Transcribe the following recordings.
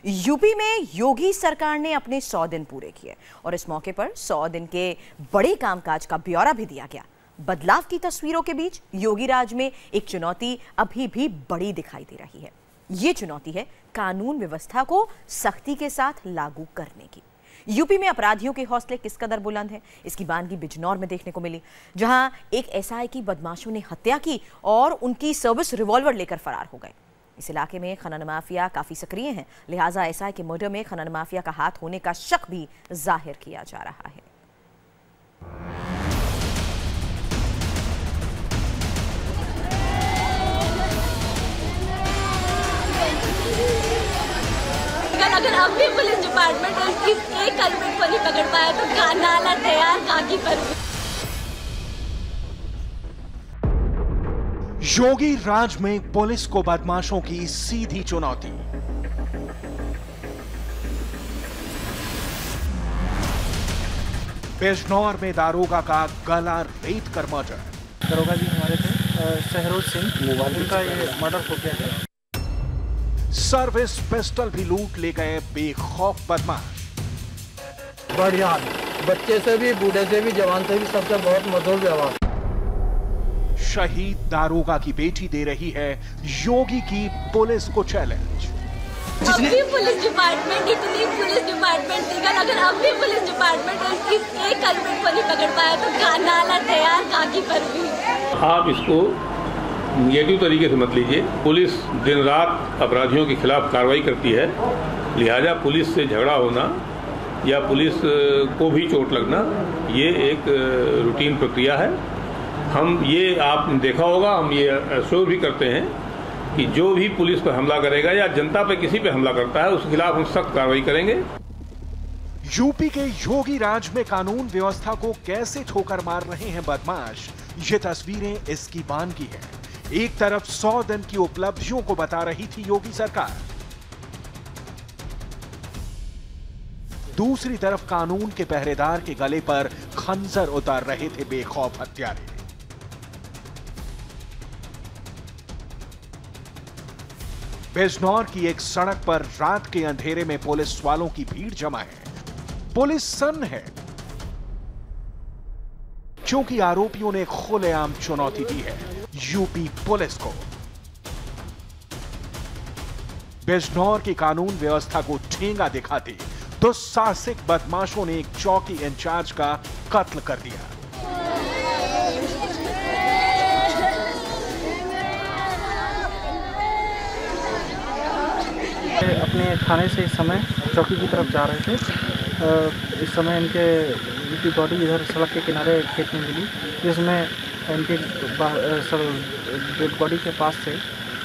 UP में योगी सरकार ने अपने 100 दिन पूरे किए और इस मौके पर 100 दिन के बड़े कामकाज का ब्यौरा भी दिया गया। बदलाव की तस्वीरों के बीच योगी राज में एक चुनौती अभी भी बड़ी दिखाई दे रही है। ये चुनौती है कानून व्यवस्था को सख्ती के साथ लागू करने की। यूपी में अपराधियों के हौसले किस कदर बुलंद हैं, इसकी बानगी बिजनौर में देखने को मिली, जहां एक एसआई की बदमाशों ने हत्या की और उनकी सर्विस रिवॉल्वर लेकर फरार हो गए। इस इलाके में खनन माफिया काफी सक्रिय हैं, लिहाजा एसआई के मर्डर में खनन माफिया का हाथ होने का शक भी जाहिर किया जा रहा है। अगर अब भी पुलिस डिपार्टमेंट इस एक कल्प्रिट को नहीं पकड़ पाया तो नाला तैयार काकी पर। योगी राज में पुलिस को बदमाशों की सीधी चुनौती। बिजनौर में दारोगा का गला रेत कर मर्डर। दारोगा जी हमारे थे शहरोज सिंह, उनका ये मर्डर हो गया है। सर्विस पिस्टल भी लूट ले गए बेखौफ बदमाश। बढ़िया, बच्चे से भी, बूढ़े से भी, जवान से भी, सबसे बहुत मधुर व्यवहार। शहीद दारोगा की बेटी दे रही है योगी की पुलिस को चैलेंज। अब भी पुलिस डिपार्टमेंट इतनी पुलिस डिपार्टमेंट थी, अगर अब भी पुलिस डिपार्टमेंट इस एक कल्प्रिट को नहीं पकड़ पाया तो नाला तैयार काकी पर भी। आप इसको निगेटिव तरीके से मत लीजिए। पुलिस दिन रात अपराधियों के खिलाफ कार्रवाई करती है, लिहाजा पुलिस से झगड़ा होना या पुलिस को भी चोट लगना ये एक रूटीन प्रक्रिया है। हम ये आपने देखा होगा, हम ये अश्योर भी करते हैं कि जो भी पुलिस पर हमला करेगा या जनता पर किसी पे हमला करता है उसके खिलाफ हम सख्त कार्रवाई करेंगे। यूपी के योगी राज में कानून व्यवस्था को कैसे ठोकर मार रहे हैं बदमाश, ये तस्वीरें इसकी बानगी है। एक तरफ 100 दिन की उपलब्धियों को बता रही थी योगी सरकार, दूसरी तरफ कानून के पहरेदार के गले पर खंजर उतार रहे थे बेखौफ हत्यारे। बिजनौर की एक सड़क पर रात के अंधेरे में पुलिस वालों की भीड़ जमा है। पुलिस सन्न है क्योंकि आरोपियों ने खुलेआम चुनौती दी है यूपी पुलिस को। बिजनौर की कानून व्यवस्था को ठेंगा दिखाते दुस्साहसिक बदमाशों ने एक चौकी इंचार्ज का कत्ल कर दिया। अपने थाने से इस समय चौकी की तरफ जा रहे थे। इस समय इनकी बॉडी इधर सड़क के किनारे खेत में मिली, जिसमें इनके डेड बॉडी के पास से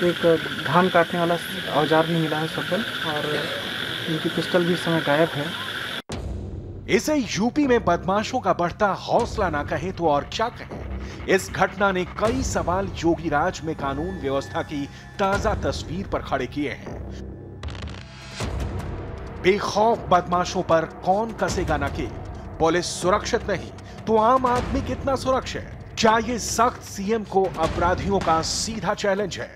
एक धान काटने वाला औजार भी मिला है सफल, और इनकी पिस्टल भी इस समय गायब है। इसे यूपी में बदमाशों का बढ़ता हौसला ना कहे तो और क्या कहें। इस घटना ने कई सवाल योगी राज में कानून व्यवस्था की ताजा तस्वीर पर खड़े किए हैं। बेखौफ बदमाशों पर कौन कसेगा नकेल? पुलिस सुरक्षित नहीं तो आम आदमी कितना सुरक्षित? क्या ये सख्त सीएम को अपराधियों का सीधा चैलेंज है?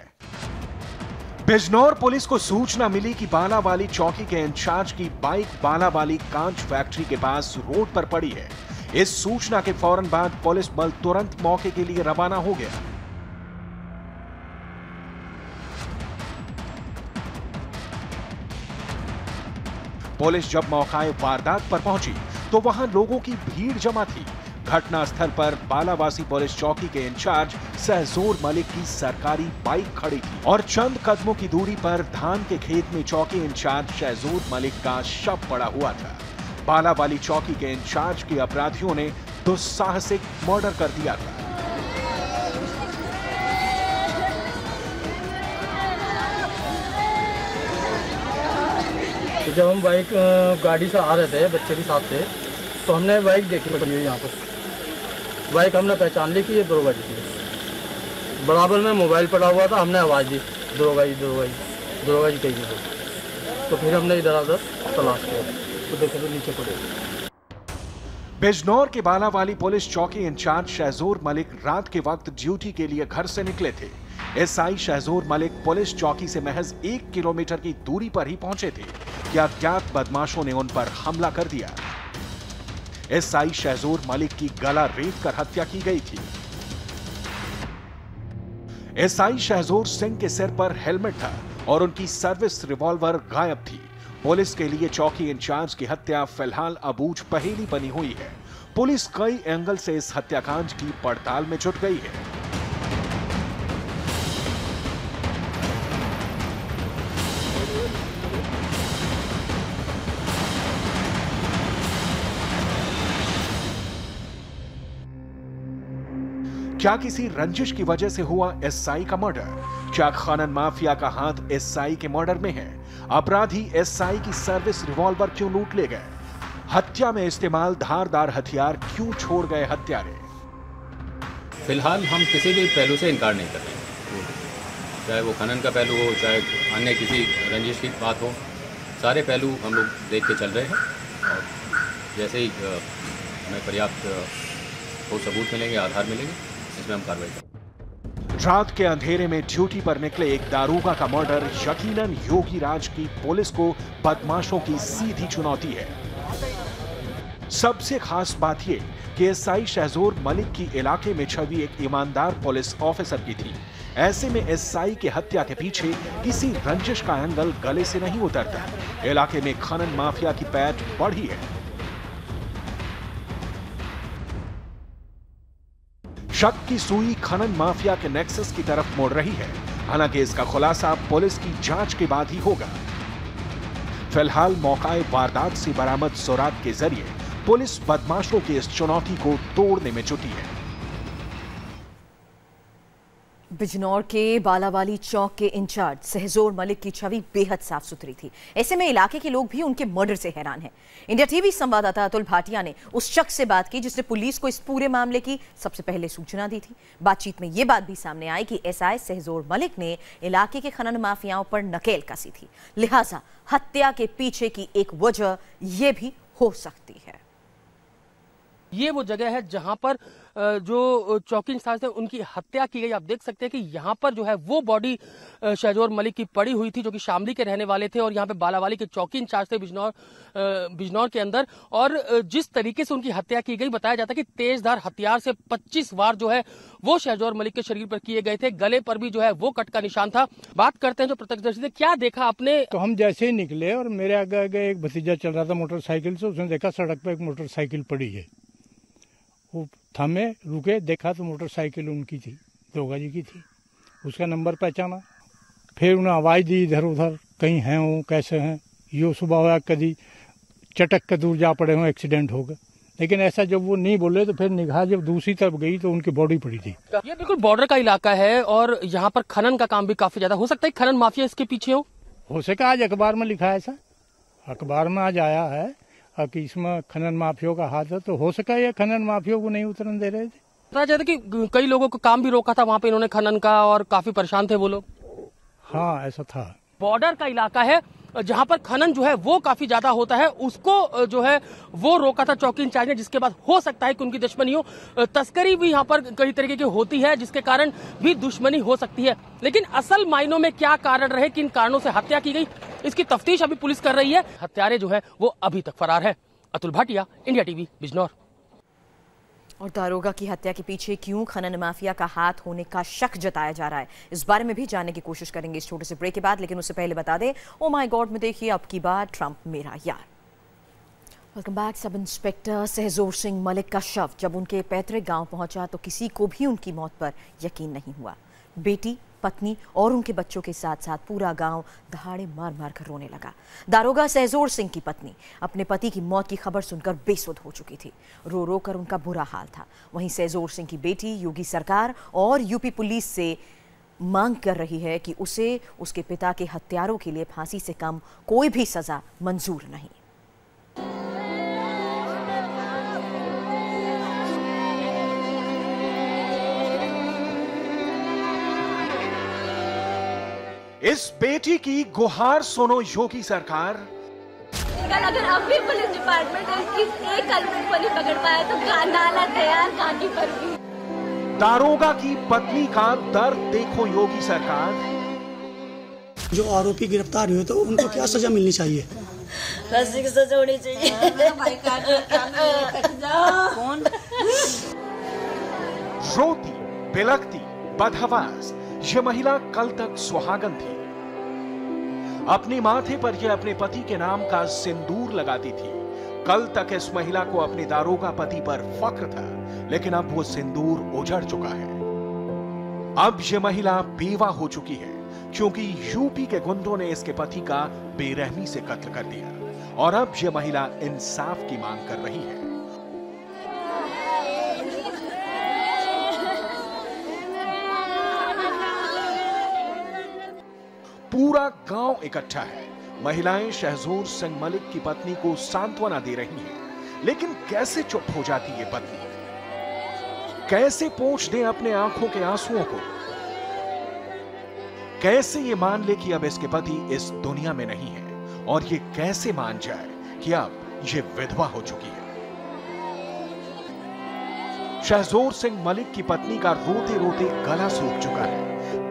बिजनौर पुलिस को सूचना मिली कि बालावाली चौकी के इंचार्ज की बाइक बालावाली कांच फैक्ट्री के पास रोड पर पड़ी है। इस सूचना के फौरन बाद पुलिस बल तुरंत मौके के लिए रवाना हो गया। पुलिस जब मौके वारदात पर पहुंची तो वहां लोगों की भीड़ जमा थी। घटनास्थल पर बालावासी पुलिस चौकी के इंचार्ज सहजोर मलिक की सरकारी बाइक खड़ी थी और चंद कदमों की दूरी पर धान के खेत में चौकी इंचार्ज सहजोर मलिक का शव पड़ा हुआ था। बालावाली चौकी के इंचार्ज के अपराधियों ने दुस्साहसिक मर्डर कर दिया था। तो जब हम बाइक गाड़ी से आ रहे थे बच्चे के साथ थे तो हमने बाइक देखी पड़ी है। यहाँ पर बाइक हमने पहचान ली कि ये दारोगा जी थी। बराबर में मोबाइल पड़ा हुआ था, हमने आवाज़ दी दारोगा जी, दारोगा जी, दारोगा जी कहिए। तो फिर हमने इधर उधर तलाश किया तो देखे तो नीचे पड़े। बिजनौर के बालावाली पुलिस चौकी इंचार्ज शहजोर मलिक रात के वक्त ड्यूटी के लिए घर से निकले थे। एसआई शहजोर मलिक पुलिस चौकी से महज 1 किलोमीटर की दूरी पर ही पहुंचे थे या अज्ञात बदमाशों ने उन पर हमला कर दिया। एसआई शहजोर मलिक की गला रेत कर हत्या की गई थी। एसआई शहजोर सिंह के सिर पर हेलमेट था और उनकी सर्विस रिवॉल्वर गायब थी। पुलिस के लिए चौकी इंचार्ज की हत्या फिलहाल अबूझ पहेली बनी हुई है। पुलिस कई एंगल से इस हत्याकांड की पड़ताल में जुट गई है। क्या किसी रंजिश की वजह से हुआ एसआई का मर्डर? क्या खनन माफिया का हाथ एसआई के मर्डर में है? अपराधी एसआई की सर्विस रिवॉल्वर क्यों लूट ले गए? हत्या में इस्तेमाल धारदार हथियार क्यों छोड़ गए हत्यारे? फिलहाल हम किसी भी पहलू से इनकार नहीं कर रहे हैं, चाहे वो खनन का पहलू हो, चाहे अन्य किसी रंजिश की बात हो, सारे पहलू हम लोग देख के चल रहे हैं और जैसे ही हमें पर्याप्त ठोस सबूत मिलेंगे, आधार मिलेंगे, इसमें हम कार्रवाई करेंगे। रात के अंधेरे में ड्यूटी पर निकले एक दारोगा का मर्डर यकीनन योगी राज की पुलिस को बदमाशों की सीधी चुनौती है। सबसे खास बात यह कि एसआई शहजोर मलिक की इलाके में छवि एक ईमानदार पुलिस ऑफिसर की थी। ऐसे में एसआई के हत्या के पीछे किसी रंजिश का एंगल गले से नहीं उतरता। इलाके में खनन माफिया की पैठ बढ़ी है। शक की सुई खनन माफिया के नेक्सस की तरफ मुड़ रही है। हालांकि इसका खुलासा पुलिस की जांच के बाद ही होगा। फिलहाल मौकाए वारदात से बरामद सुराग के जरिए पुलिस बदमाशों की इस चुनौती को तोड़ने में जुटी है। बिजनौर के बालावाली चौक के इंचार्ज शहजोर मलिक की छवि बेहद साफ सुथरी थी। ऐसे में इलाके के लोग भी उनके मर्डर से हैरान हैं। इंडिया टीवी संवाददाता अतुल भाटिया ने उस शख्स से बात की जिसने पुलिस को इस पूरे मामले की सबसे पहले सूचना दी थी। बातचीत में यह बात भी सामने आई कि एसआई शहजोर मलिक ने इलाके के खनन माफियाओं पर नकेल कसी थी, लिहाजा हत्या के पीछे की एक वजह यह भी हो सकती है। ये वो जगह है जहां पर जो चौकी इंचार्ज थे उनकी हत्या की गई। आप देख सकते हैं कि यहाँ पर जो है वो बॉडी शहजोर मलिक की पड़ी हुई थी, जो कि शामली के रहने वाले थे और यहाँ पे बालावाली के चौकी इंचार्ज थे बिजनौर के अंदर। और जिस तरीके से उनकी हत्या की गई, बताया जाता है कि तेजधार हथियार से 25 वार जो है वो शहजोर मलिक के शरीर पर किए गए थे। गले पर भी जो है वो कट का निशान था। बात करते हैं जो प्रत्यक्षदर्शी थे, क्या देखा आपने? तो हम जैसे ही निकले और मेरे आगे आगे एक भतीजा चल रहा था मोटरसाइकिल से, उसने देखा सड़क पर एक मोटरसाइकिल पड़ी है। वो थमे, रुके, देखा तो मोटरसाइकिल उनकी थी, दोगा जी की थी। उसका नंबर पहचाना, फिर उन्हें आवाज़ दी इधर उधर कहीं हैं वो, कैसे हैं। यो सुबह हुआ कभी चटक के दूर जा पड़े हों, एक्सीडेंट हो गया। लेकिन ऐसा जब वो नहीं बोले तो फिर निगाह जब दूसरी तरफ गई तो उनकी बॉडी पड़ी थी। ये बिल्कुल बॉर्डर का इलाका है और यहाँ पर खनन का काम भी काफी ज्यादा। हो सकता है खनन माफिया इसके पीछे हो सके। आज अखबार में लिखा है, ऐसा अखबार में आज आया है कि इसमें खनन माफियों का हाथ है, तो हो सका ये खनन माफियों को नहीं उतरने दे रहे थे। बताया जाता है कि कई लोगों को काम भी रोका था वहाँ पे इन्होंने खनन का और काफी परेशान थे वो लोग। हाँ, ऐसा था। बॉर्डर का इलाका है जहाँ पर खनन जो है वो काफी ज्यादा होता है, उसको जो है वो रोका था चौकी इंचार्ज ने, जिसके बाद हो सकता है कि उनकी दुश्मनी हो। तस्करी भी यहाँ पर कई तरीके की होती है जिसके कारण भी दुश्मनी हो सकती है। लेकिन असल मायनों में क्या कारण रहे, किन कारणों से हत्या की गई, इसकी तफ्तीश अभी पुलिस कर रही है। हत्यारे जो है वो अभी तक फरार है। Atul Bhatia, India TV, Bijnor. और दारोगा की हत्या के पीछे क्यों खनन माफिया का हाथ होने का शक जताया जा रहा है, इस बारे में भी जानने की कोशिश करेंगे इस छोटे से ब्रेक के बाद। लेकिन उससे पहले बता दें, ओ माय गॉड में देखिए अब की बार ट्रंप मेरा यार। Welcome back. Sub inspector Shahzor Singh Malik का शव जब उनके पैतृक गांव पहुंचा तो किसी को भी उनकी मौत पर यकीन नहीं हुआ। बेटी, पत्नी और उनके बच्चों के साथ साथ पूरा गांव दहाड़े मार मार कर रोने लगा। दारोगा शहजोर सिंह की पत्नी अपने पति की मौत की खबर सुनकर बेसुध हो चुकी थी। रो रो कर उनका बुरा हाल था। वहीं शहजोर सिंह की बेटी योगी सरकार और यूपी पुलिस से मांग कर रही है कि उसे उसके पिता के हत्यारों के लिए फांसी से कम कोई भी सजा मंजूर नहीं। इस बेटी की गुहार सुनो योगी सरकार। अगर अब भी पुलिस डिपार्टमेंट इस एक कल्प्रिट को नहीं पकड़ पाया तो नाला तैयार घाटी पर भी। दारोगा की पत्नी का दर्द देखो योगी सरकार। जो आरोपी गिरफ्तार हुए तो उनको क्या सजा मिलनी चाहिए? फांसी की सजा होनी चाहिए। कौन रोती बिलखती बदहवास ये महिला कल तक सुहागन थी। अपने माथे पर यह अपने पति के नाम का सिंदूर लगाती थी। कल तक इस महिला को अपने दारोगा पति पर फख्र था, लेकिन अब वो सिंदूर उजड़ चुका है। अब यह महिला बेवा हो चुकी है क्योंकि यूपी के गुंडों ने इसके पति का बेरहमी से कत्ल कर दिया और अब यह महिला इंसाफ की मांग कर रही है। पूरा गांव इकट्ठा है। महिलाएं शहजोर सिंह मलिक की पत्नी को सांत्वना दे रही हैं, लेकिन कैसे चुप हो जाती है पत्नी? कैसे पोंछ दे अपने आंखों के आंसुओं को? कैसे ये मान ले कि अब इसके पति इस दुनिया में नहीं है और ये कैसे मान जाए कि अब ये विधवा हो चुकी है? शहजोर सिंह मलिक की पत्नी का रोते रोते गला सूख चुका है।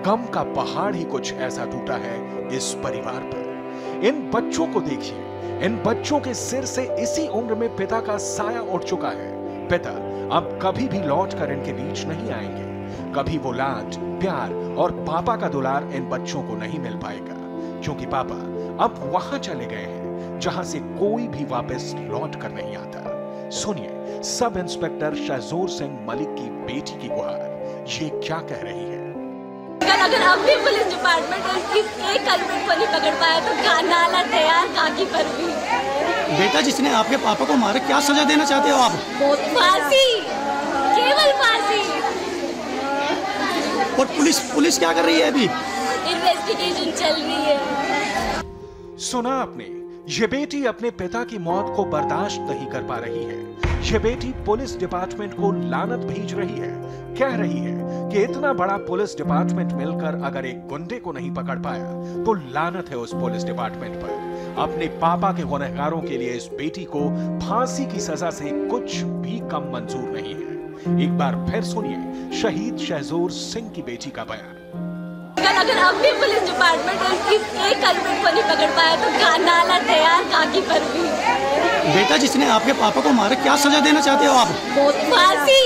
गम का पहाड़ ही कुछ ऐसा टूटा है इस परिवार पर। इन बच्चों को देखिए, इन बच्चों के सिर से इसी उम्र में पिता का साया उठ चुका है। पिता अब कभी भी लौट कर इनके बीच नहीं आएंगे। कभी वो लाड, प्यार और पापा का दुलार इन बच्चों को नहीं मिल पाएगा, क्योंकि पापा अब वहां चले गए हैं जहां से कोई भी वापस लौट कर नहीं आता। सुनिए सब इंस्पेक्टर शहजोर सिंह मलिक की बेटी की गुहार, ये क्या कह रही है। अगर अब भी पुलिस डिपार्टमेंट इस एक कल्प्रिट को नहीं पकड़ पाया तो नाला तैयार काकी पर भी। बेटा जिसने आपके पापा को मारा, क्या सजा देना चाहते हो आप? फांसी, केवल फांसी। और पुलिस क्या कर रही है अभी? इन्वेस्टिगेशन चल रही है। सुना आपने, ये बेटी अपने पिता की मौत को बर्दाश्त नहीं कर पा रही है। ये बेटी पुलिस डिपार्टमेंट को लानत भेज रही है। कह रही है कि इतना बड़ा पुलिस डिपार्टमेंट मिलकर अगर एक गुंडे को नहीं पकड़ पाया तो लानत है उस पुलिस डिपार्टमेंट पर। अपने पापा के गुनहगारों के लिए इस बेटी को फांसी की सजा से कुछ भी कम मंजूर नहीं है। एक बार फिर सुनिए शहीद शहजोर सिंह की बेटी का बयान। अगर अब भी पुलिस डिपार्टमेंट इस एक कल्प्रिट को नहीं पकड़ पाया तो नाला तैयार काकी पर भी। बेटा जिसने आपके पापा को मारा, क्या सजा देना चाहते हो आप? फांसी,